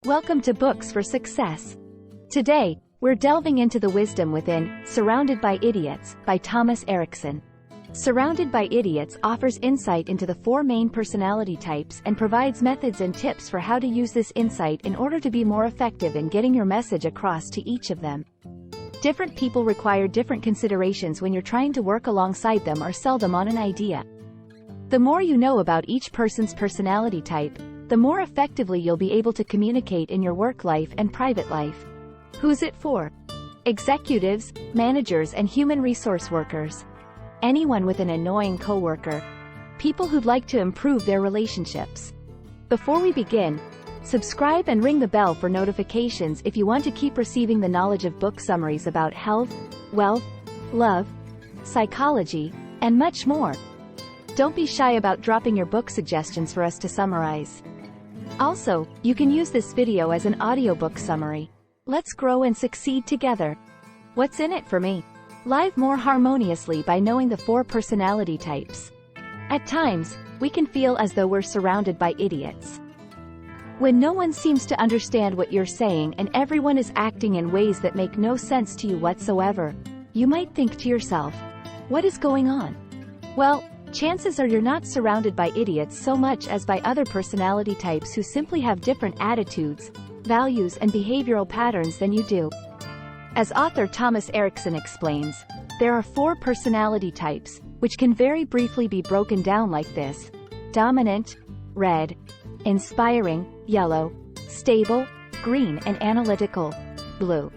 Welcome to Books for Success. Today, we're delving into the wisdom within Surrounded by Idiots by Thomas Erikson. Surrounded by Idiots offers insight into the 4 main personality types and provides methods and tips for how to use this insight in order to be more effective in getting your message across to each of them. Different people require different considerations when you're trying to work alongside them or sell them on an idea. The more you know about each person's personality type, the more effectively you'll be able to communicate in your work life and private life. Who's it for? Executives, managers, and human resource workers. Anyone with an annoying coworker. People who'd like to improve their relationships. Before we begin, subscribe and ring the bell for notifications if you want to keep receiving the knowledge of book summaries about health, wealth, love, psychology, and much more. Don't be shy about dropping your book suggestions for us to summarize. Also, you can use this video as an audiobook summary. Let's grow and succeed together. What's in it for me? Live more harmoniously by knowing the 4 personality types. At times, we can feel as though we're surrounded by idiots. When no one seems to understand what you're saying and everyone is acting in ways that make no sense to you whatsoever, you might think to yourself, what is going on? Well, chances are you're not surrounded by idiots so much as by other personality types who simply have different attitudes, values, and behavioral patterns than you do. As author Thomas Erikson explains, there are 4 personality types, which can very briefly be broken down like this: dominant, red; inspiring, yellow; stable, green; and analytical, blue.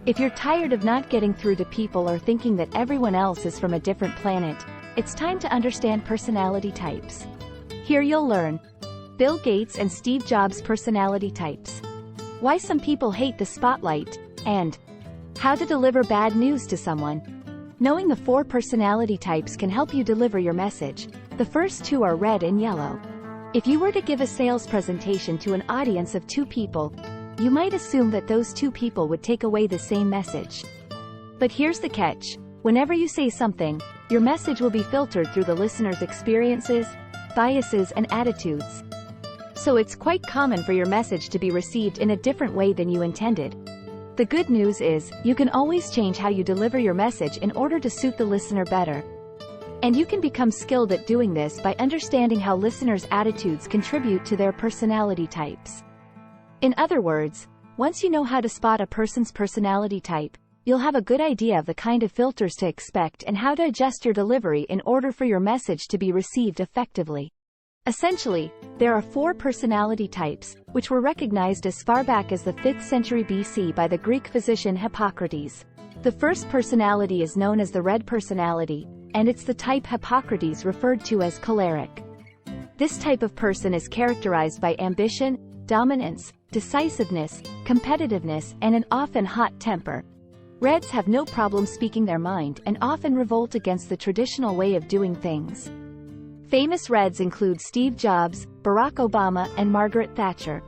If you're tired of not getting through to people or thinking that everyone else is from a different planet, it's time to understand personality types. Here you'll learn Bill Gates and Steve Jobs' personality types, why some people hate the spotlight, and how to deliver bad news to someone. Knowing the 4 personality types can help you deliver your message. The first 2 are red and yellow. If you were to give a sales presentation to an audience of 2 people, you might assume that those 2 people would take away the same message. But here's the catch: whenever you say something, your message will be filtered through the listener's experiences, biases, and attitudes. So it's quite common for your message to be received in a different way than you intended. The good news is, you can always change how you deliver your message in order to suit the listener better. And you can become skilled at doing this by understanding how listeners' attitudes contribute to their personality types. In other words, once you know how to spot a person's personality type, you'll have a good idea of the kind of filters to expect and how to adjust your delivery in order for your message to be received effectively. Essentially, there are 4 personality types, which were recognized as far back as the 5th century BC by the Greek physician Hippocrates. The first personality is known as the red personality, and it's the type Hippocrates referred to as choleric. This type of person is characterized by ambition, dominance, decisiveness, competitiveness, and an often hot temper. Reds have no problem speaking their mind and often revolt against the traditional way of doing things. Famous Reds include Steve Jobs, Barack Obama, and Margaret Thatcher.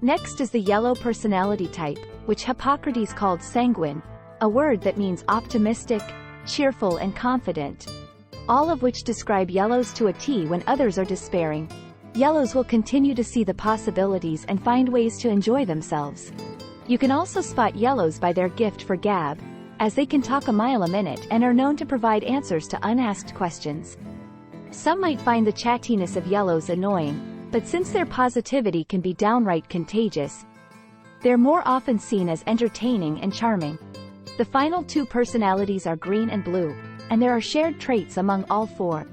Next is the yellow personality type, which Hippocrates called sanguine, a word that means optimistic, cheerful, and confident. All of which describe yellows to a T. When others are despairing, yellows will continue to see the possibilities and find ways to enjoy themselves. You can also spot yellows by their gift for gab, as they can talk a mile a minute and are known to provide answers to unasked questions. Some might find the chattiness of yellows annoying, but since their positivity can be downright contagious, they're more often seen as entertaining and charming. The final 2 personalities are green and blue, and there are shared traits among all 4.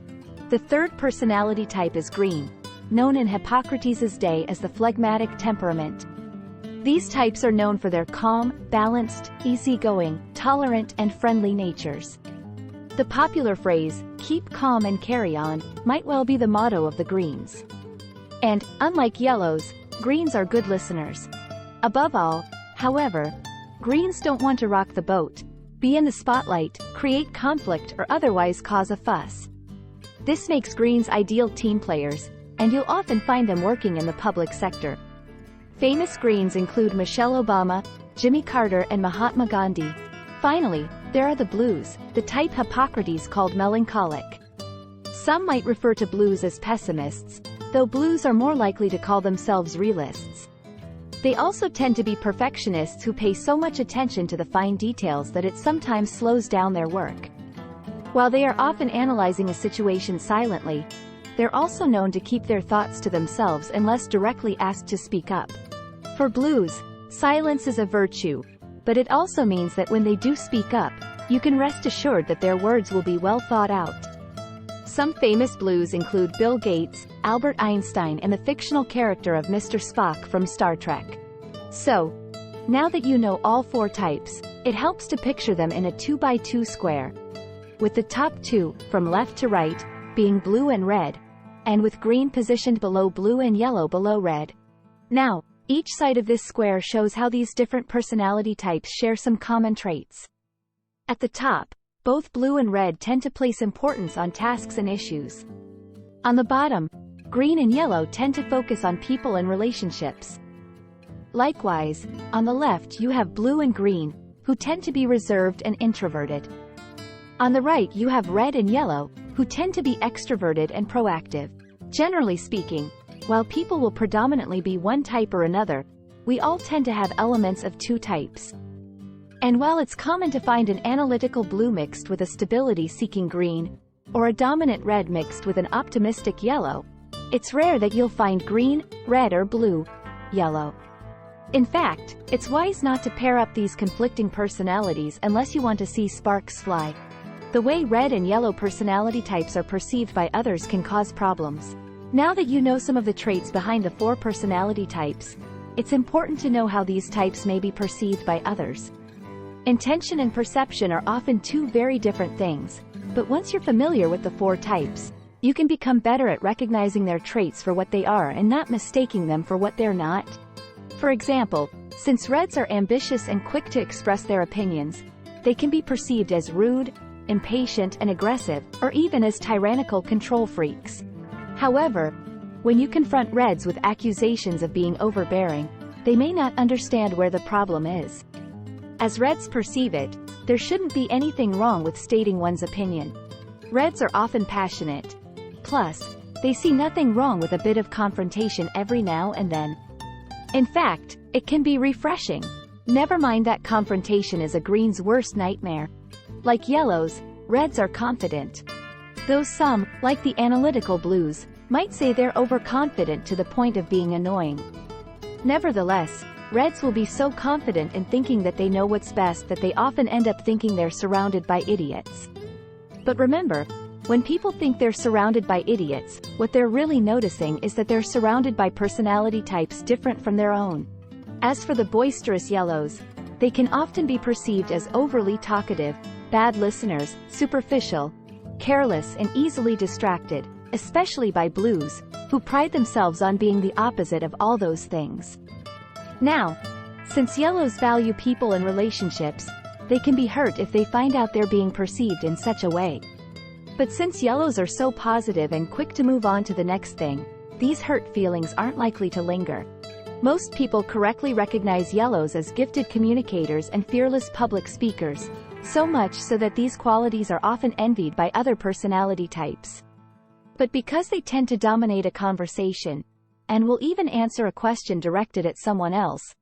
The third personality type is green, known in Hippocrates' day as the phlegmatic temperament. These types are known for their calm, balanced, easygoing, tolerant, and friendly natures. The popular phrase, "keep calm and carry on," might well be the motto of the greens. And, unlike yellows, greens are good listeners. Above all, however, greens don't want to rock the boat, be in the spotlight, create conflict, or otherwise cause a fuss. This makes greens ideal team players, and you'll often find them working in the public sector. Famous greens include Michelle Obama, Jimmy Carter, and Mahatma Gandhi. Finally, there are the blues, the type Hippocrates called melancholic. Some might refer to blues as pessimists, though blues are more likely to call themselves realists. They also tend to be perfectionists who pay so much attention to the fine details that it sometimes slows down their work. While they are often analyzing a situation silently, they're also known to keep their thoughts to themselves unless directly asked to speak up. For blues, silence is a virtue, but it also means that when they do speak up, you can rest assured that their words will be well thought out. Some famous blues include Bill Gates, Albert Einstein, and the fictional character of Mr. Spock from Star Trek. So, now that you know all 4 types, it helps to picture them in a 2x2 square, with the top 2, from left to right, being blue and red, and with green positioned below blue and yellow below red. Now, each side of this square shows how these different personality types share some common traits. At the top, both blue and red tend to place importance on tasks and issues. On the bottom, green and yellow tend to focus on people and relationships. Likewise, on the left you have blue and green, who tend to be reserved and introverted. On the right you have red and yellow, who tend to be extroverted and proactive. Generally speaking, while people will predominantly be one type or another, we all tend to have elements of 2 types. And while it's common to find an analytical blue mixed with a stability-seeking green, or a dominant red mixed with an optimistic yellow, it's rare that you'll find green, red or blue, yellow. In fact, it's wise not to pair up these conflicting personalities unless you want to see sparks fly. The way red and yellow personality types are perceived by others can cause problems. Now that you know some of the traits behind the 4 personality types, it's important to know how these types may be perceived by others. Intention and perception are often 2 very different things, but once you're familiar with the 4 types, you can become better at recognizing their traits for what they are and not mistaking them for what they're not. For example, since reds are ambitious and quick to express their opinions, they can be perceived as rude, impatient and aggressive, or even as tyrannical control freaks. However, when you confront reds with accusations of being overbearing, they may not understand where the problem is. As reds perceive it, there shouldn't be anything wrong with stating one's opinion. Reds are often passionate. Plus, they see nothing wrong with a bit of confrontation every now and then. In fact, it can be refreshing. Never mind that confrontation is a green's worst nightmare. Like yellows, reds are confident. Though some, like the analytical blues, might say they're overconfident to the point of being annoying. Nevertheless, reds will be so confident in thinking that they know what's best that they often end up thinking they're surrounded by idiots. But remember, when people think they're surrounded by idiots, what they're really noticing is that they're surrounded by personality types different from their own. As for the boisterous yellows, they can often be perceived as overly talkative, bad listeners, superficial, careless and easily distracted, especially by blues, who pride themselves on being the opposite of all those things. Now, since yellows value people and relationships, they can be hurt if they find out they're being perceived in such a way. But since yellows are so positive and quick to move on to the next thing, these hurt feelings aren't likely to linger. Most people correctly recognize yellows as gifted communicators and fearless public speakers, so much so that these qualities are often envied by other personality types. But because they tend to dominate a conversation, and will even answer a question directed at someone else,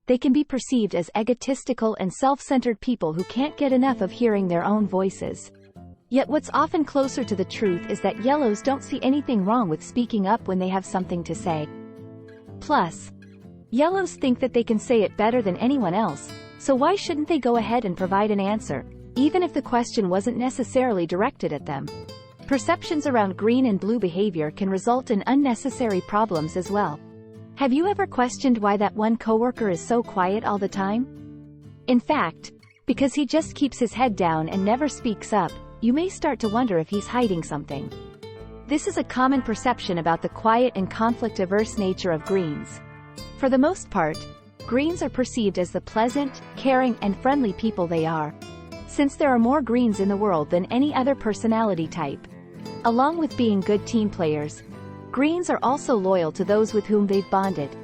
they can be perceived as egotistical and self-centered people who can't get enough of hearing their own voices. Yet what's often closer to the truth is that yellows don't see anything wrong with speaking up when they have something to say. Plus, yellows think that they can say it better than anyone else, so why shouldn't they go ahead and provide an answer, even if the question wasn't necessarily directed at them? Perceptions around green and blue behavior can result in unnecessary problems as well. Have you ever questioned why that one coworker is so quiet all the time? In fact, because he just keeps his head down and never speaks up, you may start to wonder if he's hiding something. This is a common perception about the quiet and conflict-averse nature of greens. For the most part, greens are perceived as the pleasant, caring, and friendly people they are, since there are more greens in the world than any other personality type. Along with being good team players, greens are also loyal to those with whom they've bonded.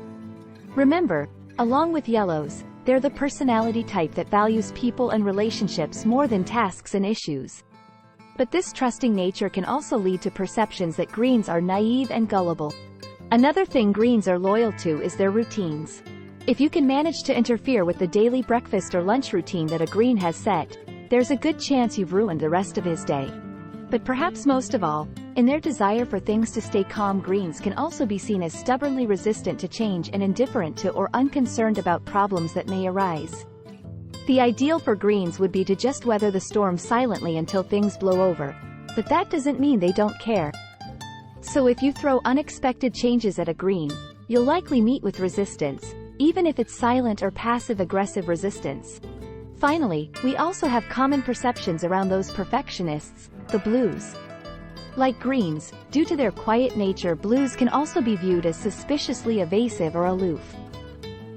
Remember, along with yellows, they're the personality type that values people and relationships more than tasks and issues. But this trusting nature can also lead to perceptions that greens are naive and gullible. Another thing greens are loyal to is their routines. If you can manage to interfere with the daily breakfast or lunch routine that a green has set, there's a good chance you've ruined the rest of his day. But perhaps most of all, in their desire for things to stay calm, greens can also be seen as stubbornly resistant to change and indifferent to or unconcerned about problems that may arise. The ideal for greens would be to just weather the storm silently until things blow over, but that doesn't mean they don't care. So if you throw unexpected changes at a green, you'll likely meet with resistance, even if it's silent or passive-aggressive resistance. Finally, we also have common perceptions around those perfectionists, the blues. Like greens, due to their quiet nature, blues can also be viewed as suspiciously evasive or aloof.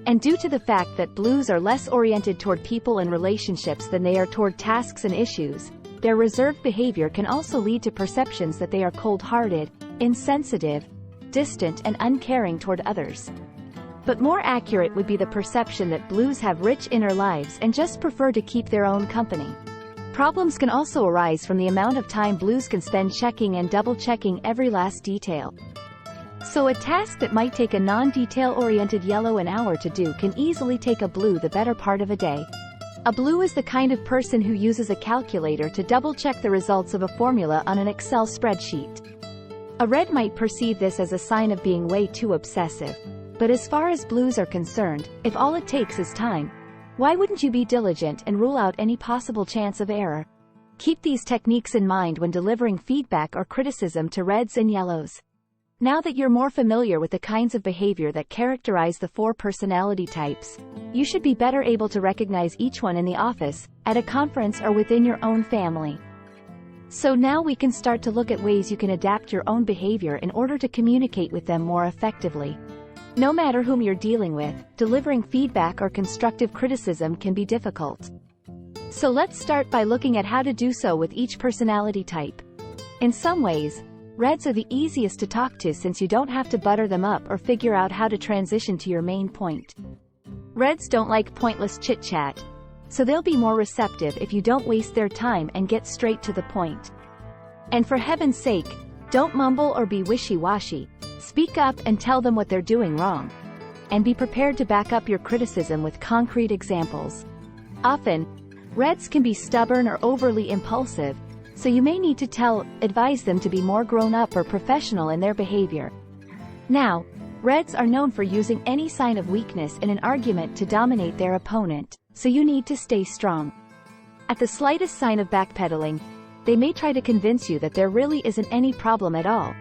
And due to the fact that blues are less oriented toward people and relationships than they are toward tasks and issues, their reserved behavior can also lead to perceptions that they are cold-hearted, insensitive, distant and uncaring toward others. But more accurate would be the perception that blues have rich inner lives and just prefer to keep their own company. Problems can also arise from the amount of time blues can spend checking and double-checking every last detail. So a task that might take a non-detail-oriented yellow an hour to do can easily take a blue the better part of a day. A blue is the kind of person who uses a calculator to double-check the results of a formula on an Excel spreadsheet. A red might perceive this as a sign of being way too obsessive. But as far as blues are concerned, if all it takes is time, why wouldn't you be diligent and rule out any possible chance of error? Keep these techniques in mind when delivering feedback or criticism to reds and yellows. Now that you're more familiar with the kinds of behavior that characterize the 4 personality types, you should be better able to recognize each one in the office, at a conference or within your own family. So now we can start to look at ways you can adapt your own behavior in order to communicate with them more effectively. No matter whom you're dealing with, delivering feedback or constructive criticism can be difficult. So let's start by looking at how to do so with each personality type. In some ways, reds are the easiest to talk to since you don't have to butter them up or figure out how to transition to your main point. Reds don't like pointless chit-chat, so they'll be more receptive if you don't waste their time and get straight to the point. And for heaven's sake, don't mumble or be wishy-washy. Speak up and tell them what they're doing wrong. And be prepared to back up your criticism with concrete examples. Often, reds can be stubborn or overly impulsive, so you may need to advise them to be more grown-up or professional in their behavior. Now, reds are known for using any sign of weakness in an argument to dominate their opponent, so you need to stay strong. At the slightest sign of backpedaling, they may try to convince you that there really isn't any problem at all.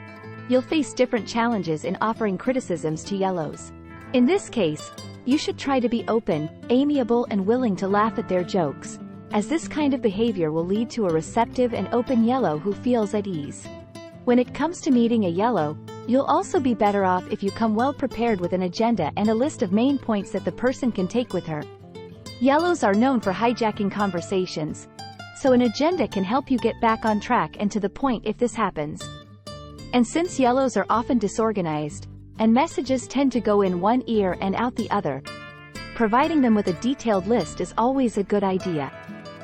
You'll face different challenges in offering criticisms to yellows. In this case, you should try to be open, amiable and willing to laugh at their jokes, as this kind of behavior will lead to a receptive and open yellow who feels at ease. When it comes to meeting a yellow, you'll also be better off if you come well prepared with an agenda and a list of main points that the person can take with her. Yellows are known for hijacking conversations, so an agenda can help you get back on track and to the point if this happens. And since yellows are often disorganized, and messages tend to go in one ear and out the other, providing them with a detailed list is always a good idea.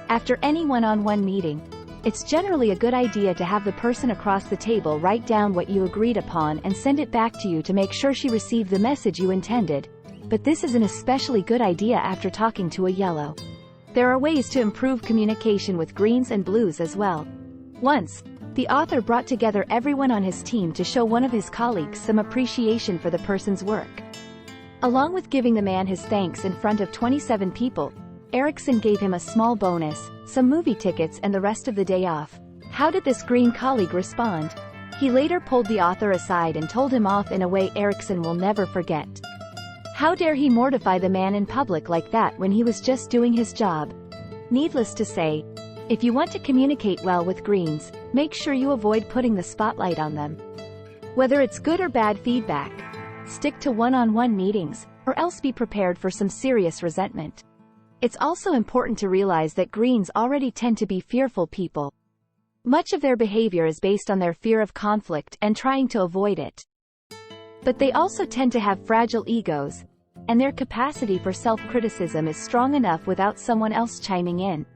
After any one-on-one meeting, it's generally a good idea to have the person across the table write down what you agreed upon and send it back to you to make sure she received the message you intended. But this is an especially good idea after talking to a yellow. There are ways to improve communication with greens and blues as well. Once, the author brought together everyone on his team to show one of his colleagues some appreciation for the person's work. Along with giving the man his thanks in front of 27 people, Erikson gave him a small bonus, some movie tickets and the rest of the day off. How did this green colleague respond? He later pulled the author aside and told him off in a way Erikson will never forget. How dare he mortify the man in public like that when he was just doing his job? Needless to say, if you want to communicate well with greens, make sure you avoid putting the spotlight on them. Whether it's good or bad feedback, stick to one-on-one meetings, or else be prepared for some serious resentment. It's also important to realize that greens already tend to be fearful people. Much of their behavior is based on their fear of conflict and trying to avoid it. But they also tend to have fragile egos, and their capacity for self-criticism is strong enough without someone else chiming in.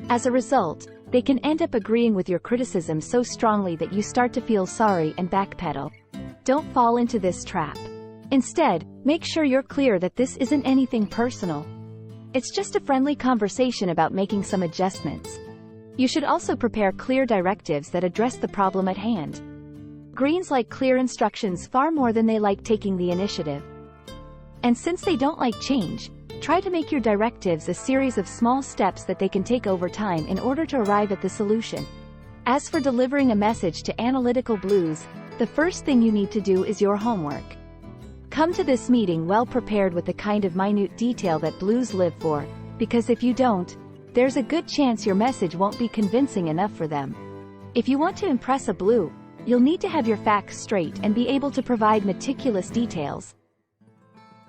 As a result, they can end up agreeing with your criticism so strongly that you start to feel sorry and backpedal. Don't fall into this trap. Instead, make sure you're clear that this isn't anything personal. It's just a friendly conversation about making some adjustments. You should also prepare clear directives that address the problem at hand. Greens like clear instructions far more than they like taking the initiative. And since they don't like change, try to make your directives a series of small steps that they can take over time in order to arrive at the solution. As for delivering a message to analytical blues, the first thing you need to do is your homework. Come to this meeting well prepared with the kind of minute detail that blues live for, because if you don't, there's a good chance your message won't be convincing enough for them. If you want to impress a blue, you'll need to have your facts straight and be able to provide meticulous details.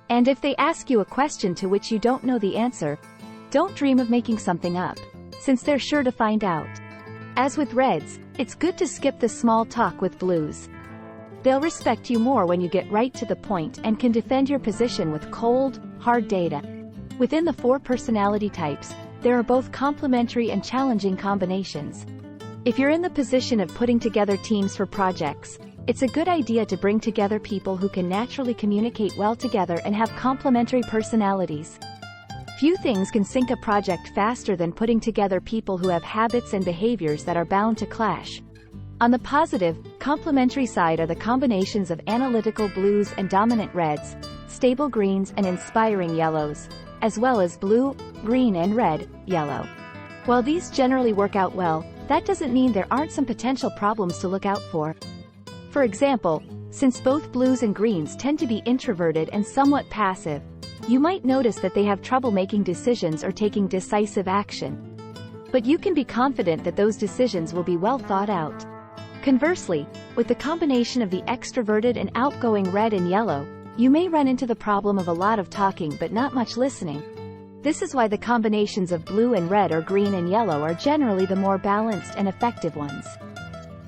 And if they ask you a question to which you don't know the answer, don't dream of making something up, since they're sure to find out. As with reds, it's good to skip the small talk with blues. They'll respect you more when you get right to the point and can defend your position with cold, hard data. Within the 4 personality types, there are both complementary and challenging combinations. If you're in the position of putting together teams for projects, it's a good idea to bring together people who can naturally communicate well together and have complementary personalities. Few things can sink a project faster than putting together people who have habits and behaviors that are bound to clash. On the positive, complementary side are the combinations of analytical blues and dominant reds, stable greens and inspiring yellows, as well as blue, green and red, yellow. While these generally work out well, that doesn't mean there aren't some potential problems to look out for. For example, since both blues and greens tend to be introverted and somewhat passive, you might notice that they have trouble making decisions or taking decisive action. But you can be confident that those decisions will be well thought out. Conversely, with the combination of the extroverted and outgoing red and yellow, you may run into the problem of a lot of talking but not much listening. This is why the combinations of blue and red or green and yellow are generally the more balanced and effective ones.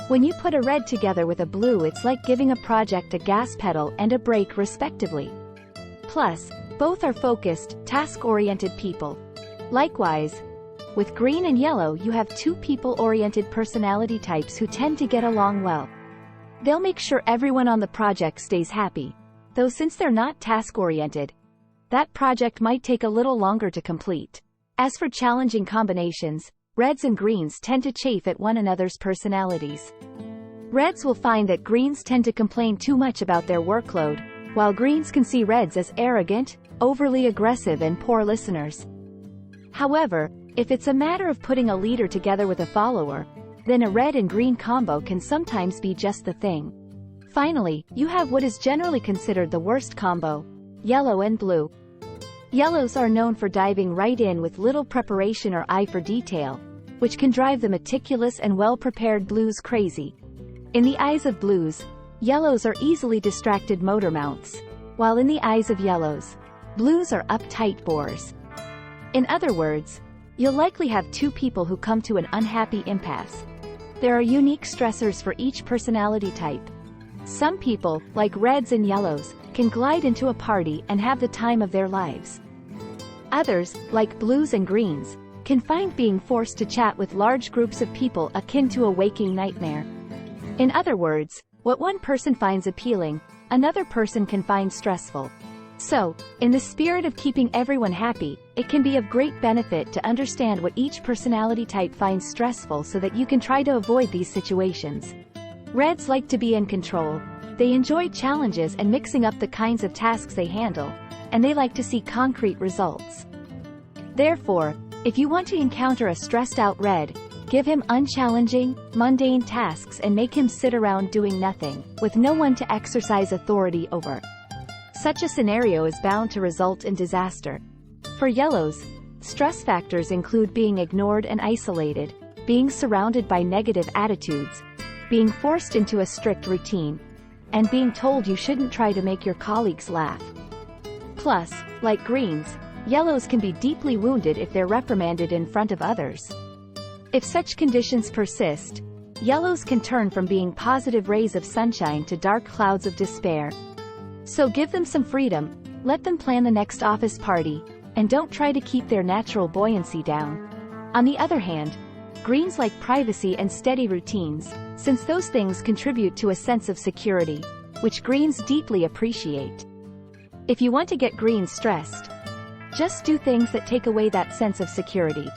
When you put a red together with a blue, it's like giving a project a gas pedal and a brake respectively. Plus, both are focused, task-oriented people. Likewise, with green and yellow you have 2 people-oriented personality types who tend to get along well. They'll make sure everyone on the project stays happy, though since they're not task-oriented, that project might take a little longer to complete. As for challenging combinations, reds and greens tend to chafe at one another's personalities. Reds will find that greens tend to complain too much about their workload, while greens can see reds as arrogant, overly aggressive and poor listeners. However, if it's a matter of putting a leader together with a follower, then a red and green combo can sometimes be just the thing. Finally, you have what is generally considered the worst combo: yellow and blue. Yellows are known for diving right in with little preparation or eye for detail, which can drive the meticulous and well-prepared blues crazy. In the eyes of blues, yellows are easily distracted motor mounts, while in the eyes of yellows, blues are uptight bores. In other words, you'll likely have 2 people who come to an unhappy impasse. There are unique stressors for each personality type. Some people, like reds and yellows, can glide into a party and have the time of their lives. Others, like blues and greens, can find being forced to chat with large groups of people akin to a waking nightmare. In other words, what one person finds appealing, another person can find stressful. So, in the spirit of keeping everyone happy, it can be of great benefit to understand what each personality type finds stressful so that you can try to avoid these situations. Reds like to be in control. They enjoy challenges and mixing up the kinds of tasks they handle, and they like to see concrete results. Therefore, if you want to encounter a stressed-out red, give him unchallenging, mundane tasks and make him sit around doing nothing, with no one to exercise authority over. Such a scenario is bound to result in disaster. For yellows, stress factors include being ignored and isolated, being surrounded by negative attitudes, being forced into a strict routine, and being told you shouldn't try to make your colleagues laugh. Plus, like greens, yellows can be deeply wounded if they're reprimanded in front of others. If such conditions persist, yellows can turn from being positive rays of sunshine to dark clouds of despair. So give them some freedom, let them plan the next office party, and don't try to keep their natural buoyancy down. On the other hand, greens like privacy and steady routines, since those things contribute to a sense of security, which greens deeply appreciate. If you want to get green stressed, just do things that take away that sense of security.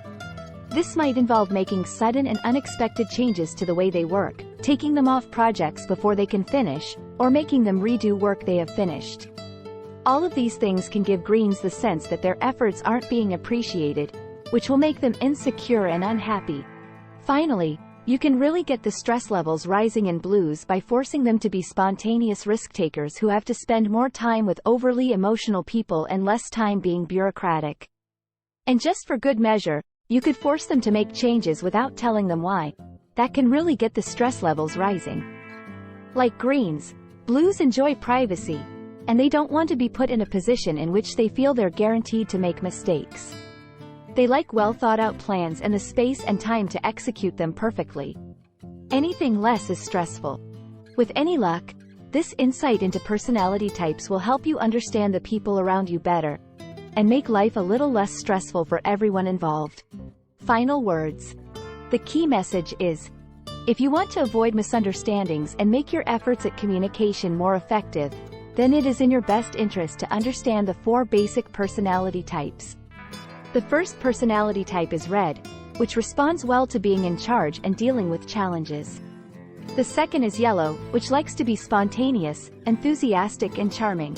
This might involve making sudden and unexpected changes to the way they work, taking them off projects before they can finish, or making them redo work they have finished. All of these things can give greens the sense that their efforts aren't being appreciated, which will make them insecure and unhappy. Finally, you can really get the stress levels rising in blues by forcing them to be spontaneous risk-takers who have to spend more time with overly emotional people and less time being bureaucratic. And just for good measure, you could force them to make changes without telling them why. That can really get the stress levels rising. Like greens, blues enjoy privacy, and they don't want to be put in a position in which they feel they're guaranteed to make mistakes. They like well-thought-out plans and the space and time to execute them perfectly. Anything less is stressful. With any luck, this insight into personality types will help you understand the people around you better, and make life a little less stressful for everyone involved. Final words. The key message is, if you want to avoid misunderstandings and make your efforts at communication more effective, then it is in your best interest to understand the 4 basic personality types. The first personality type is red, which responds well to being in charge and dealing with challenges. The second is yellow, which likes to be spontaneous, enthusiastic and charming.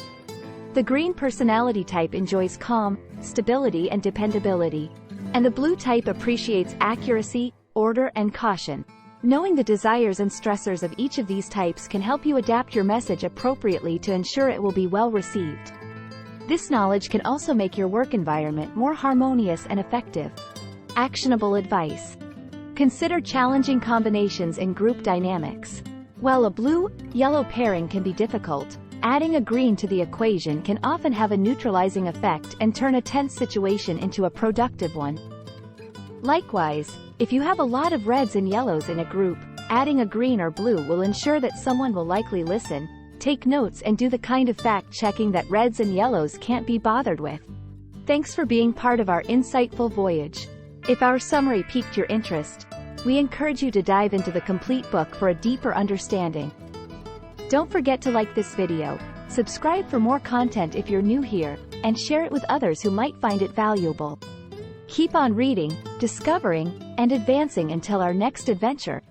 The green personality type enjoys calm, stability and dependability. And the blue type appreciates accuracy, order and caution. Knowing the desires and stressors of each of these types can help you adapt your message appropriately to ensure it will be well received. This knowledge can also make your work environment more harmonious and effective. Actionable advice. Consider challenging combinations in group dynamics. While a blue-yellow pairing can be difficult, adding a green to the equation can often have a neutralizing effect and turn a tense situation into a productive one. Likewise, if you have a lot of reds and yellows in a group, adding a green or blue will ensure that someone will likely listen, take notes and do the kind of fact-checking that reds and yellows can't be bothered with. Thanks for being part of our insightful voyage. If our summary piqued your interest, we encourage you to dive into the complete book for a deeper understanding. Don't forget to like this video, subscribe for more content if you're new here, and share it with others who might find it valuable. Keep on reading, discovering, and advancing until our next adventure.